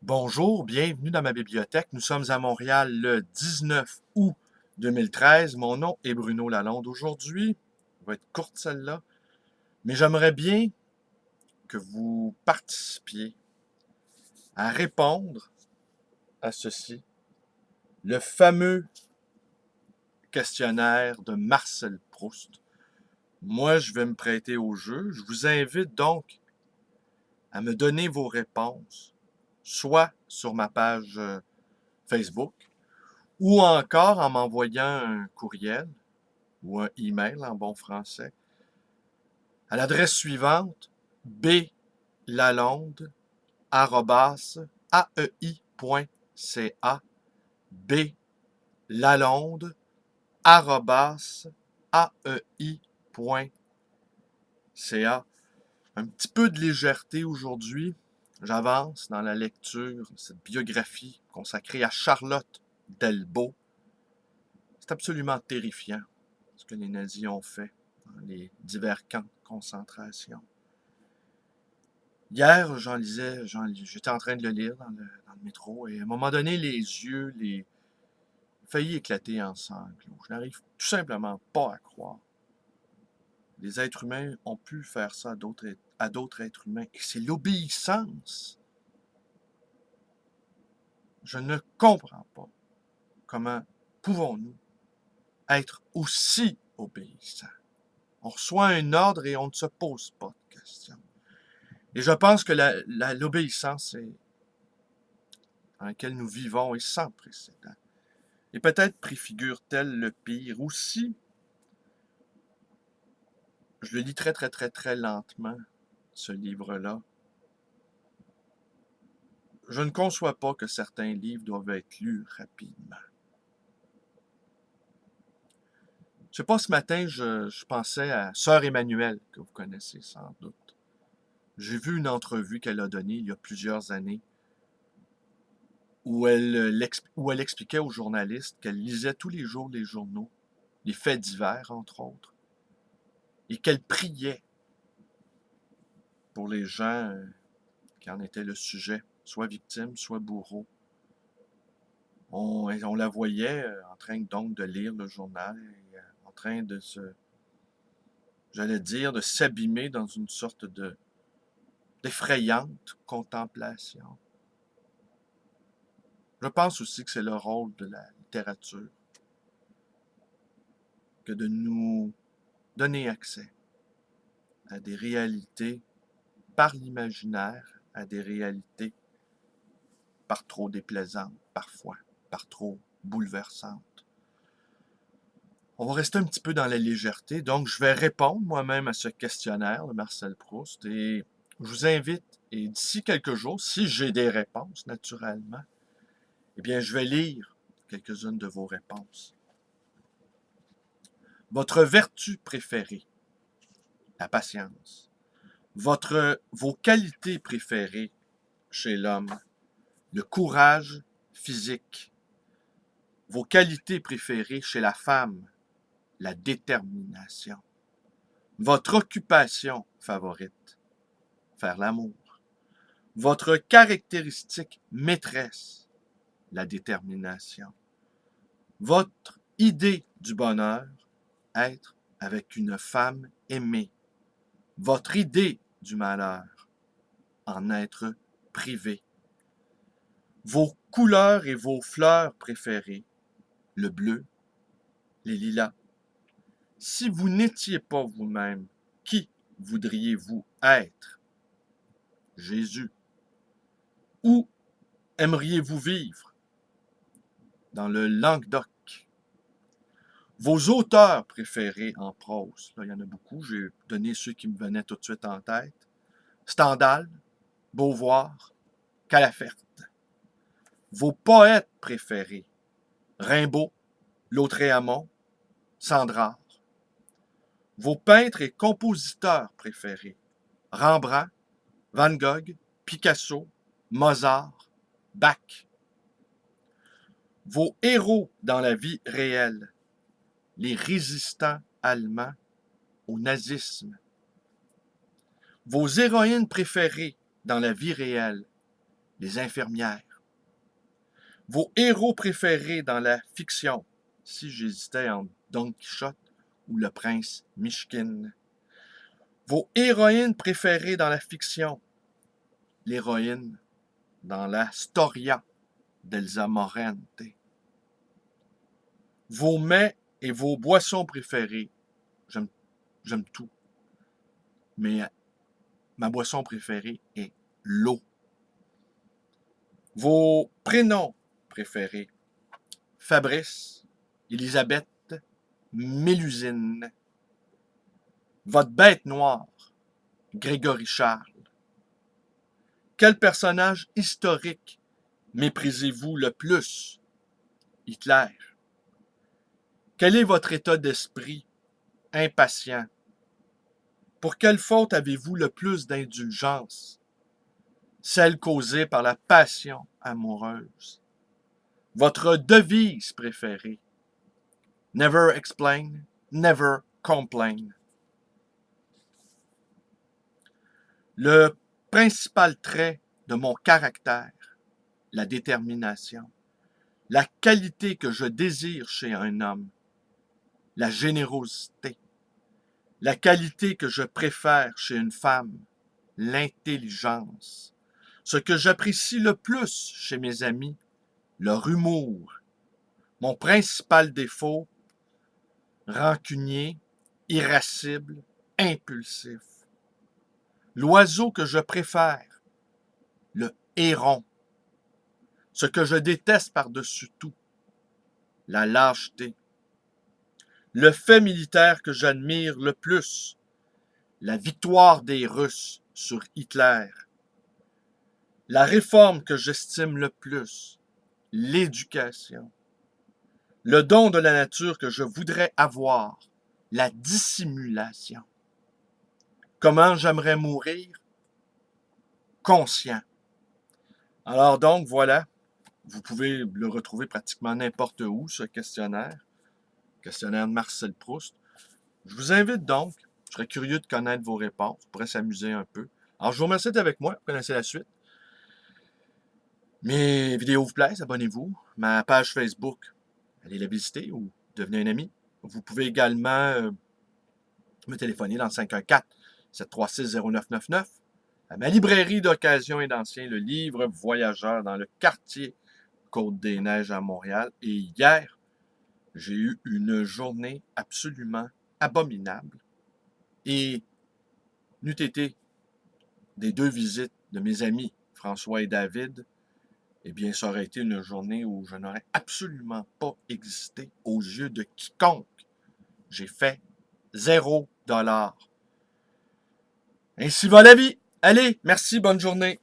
Bonjour, bienvenue dans ma bibliothèque. Nous sommes à Montréal le 19 août 2013. Mon nom est Bruno Lalonde. Aujourd'hui, va être courte celle-là, mais j'aimerais bien que vous participiez à répondre à ceci. Le fameux questionnaire de Marcel Proust. Moi, je vais me prêter au jeu. Je vous invite donc à me donner vos réponses, soit sur ma page Facebook, ou encore en m'envoyant un courriel ou un email en bon français à l'adresse suivante blalonde@ai.ca blalonde@ai.ca. Un petit peu de légèreté aujourd'hui. J'avance dans la lecture de cette biographie consacrée à Charlotte Delbo. C'est absolument terrifiant ce que les nazis ont fait dans les divers camps de concentration. Hier, j'étais en train de le lire dans le métro et à un moment donné, les yeux, failli éclater en sanglots. Je n'arrive tout simplement pas à croire. Les êtres humains ont pu faire ça à d'autres êtres humains. Et c'est l'obéissance. Je ne comprends pas comment pouvons-nous être aussi obéissants. On reçoit un ordre et on ne se pose pas de questions. Et je pense que l'obéissance dans laquelle nous vivons est sans précédent. Et peut-être préfigure-t-elle le pire aussi. Je le lis très, très, très, très lentement, ce livre-là. Je ne conçois pas que certains livres doivent être lus rapidement. Je sais pas, ce matin, je pensais à Sœur Emmanuelle, que vous connaissez sans doute. J'ai vu une entrevue qu'elle a donnée il y a plusieurs années où elle expliquait aux journalistes qu'elle lisait tous les jours les journaux, les faits divers, entre autres, et qu'elle priait pour les gens qui en étaient le sujet, soit victimes, soit bourreaux. On la voyait en train donc de lire le journal, et, en train de j'allais dire, de s'abîmer dans une sorte d'effrayante contemplation. Je pense aussi que c'est le rôle de la littérature que de nous donner accès à des réalités par l'imaginaire, à des réalités par trop déplaisantes, parfois, par trop bouleversantes. On va rester un petit peu dans la légèreté, donc je vais répondre moi-même à ce questionnaire de Marcel Proust et je vous invite, et d'ici quelques jours, si j'ai des réponses, naturellement, eh bien, je vais lire quelques-unes de vos réponses. Votre vertu préférée, la patience. Vos qualités préférées chez l'homme, le courage physique. Vos qualités préférées chez la femme, la détermination. Votre occupation favorite, faire l'amour. Votre caractéristique maîtresse, la détermination. Votre idée du bonheur, être avec une femme aimée. Votre idée du malheur, en être privé. Vos couleurs et vos fleurs préférées, le bleu, les lilas. Si vous n'étiez pas vous-même, qui voudriez-vous être? Jésus. Où aimeriez-vous vivre? Dans le Languedoc. Vos auteurs préférés en prose, là, il y en a beaucoup, j'ai donné ceux qui me venaient tout de suite en tête. Stendhal, Beauvoir, Calaferte. Vos poètes préférés, Rimbaud, Lautréamont, Sandrard. Vos peintres et compositeurs préférés, Rembrandt, Van Gogh, Picasso, Mozart, Bach. Vos héros dans la vie réelle, les résistants allemands au nazisme. Vos héroïnes préférées dans la vie réelle, les infirmières. Vos héros préférés dans la fiction, si j'hésitais entre Don Quichotte ou le prince Mishkin. Vos héroïnes préférées dans la fiction, l'héroïne dans la Storia d'Elsa Morente. Vos mets et vos boissons préférées, j'aime tout, mais ma boisson préférée est l'eau. Vos prénoms préférés, Fabrice, Elisabeth, Mélusine. Votre bête noire, Grégory Charles. Quel personnage historique méprisez-vous le plus? Hitler. Quel est votre état d'esprit? Impatient. Pour quelle faute avez-vous le plus d'indulgence? Celle causée par la passion amoureuse. Votre devise préférée? Never explain, never complain. Le principal trait de mon caractère, la détermination, la qualité que je désire chez un homme, la générosité, la qualité que je préfère chez une femme, l'intelligence, ce que j'apprécie le plus chez mes amis, leur humour, mon principal défaut, rancunier, irascible, impulsif. L'oiseau que je préfère, le héron. Ce que je déteste par-dessus tout, la lâcheté. Le fait militaire que j'admire le plus, la victoire des Russes sur Hitler. La réforme que j'estime le plus, l'éducation. Le don de la nature que je voudrais avoir, la dissimulation. Comment j'aimerais mourir? Conscient. Alors donc, voilà, vous pouvez le retrouver pratiquement n'importe où, ce questionnaire de Marcel Proust. Je vous invite donc, je serais curieux de connaître vos réponses, on pourrait s'amuser un peu. Alors, je vous remercie d'être avec moi, vous connaissez la suite. Mes vidéos vous plaisent, abonnez-vous. Ma page Facebook, allez la visiter ou devenez un ami. Vous pouvez également me téléphoner dans le 514-736-0999. À ma librairie d'occasion et d'anciens, le livre Voyageur dans le quartier Côte-des-Neiges à Montréal. Et hier, j'ai eu une journée absolument abominable. Et n'eût été des deux visites de mes amis François et David, eh bien, ça aurait été une journée où je n'aurais absolument pas existé aux yeux de quiconque. J'ai fait 0 $. Ainsi va la vie. Allez, merci, bonne journée.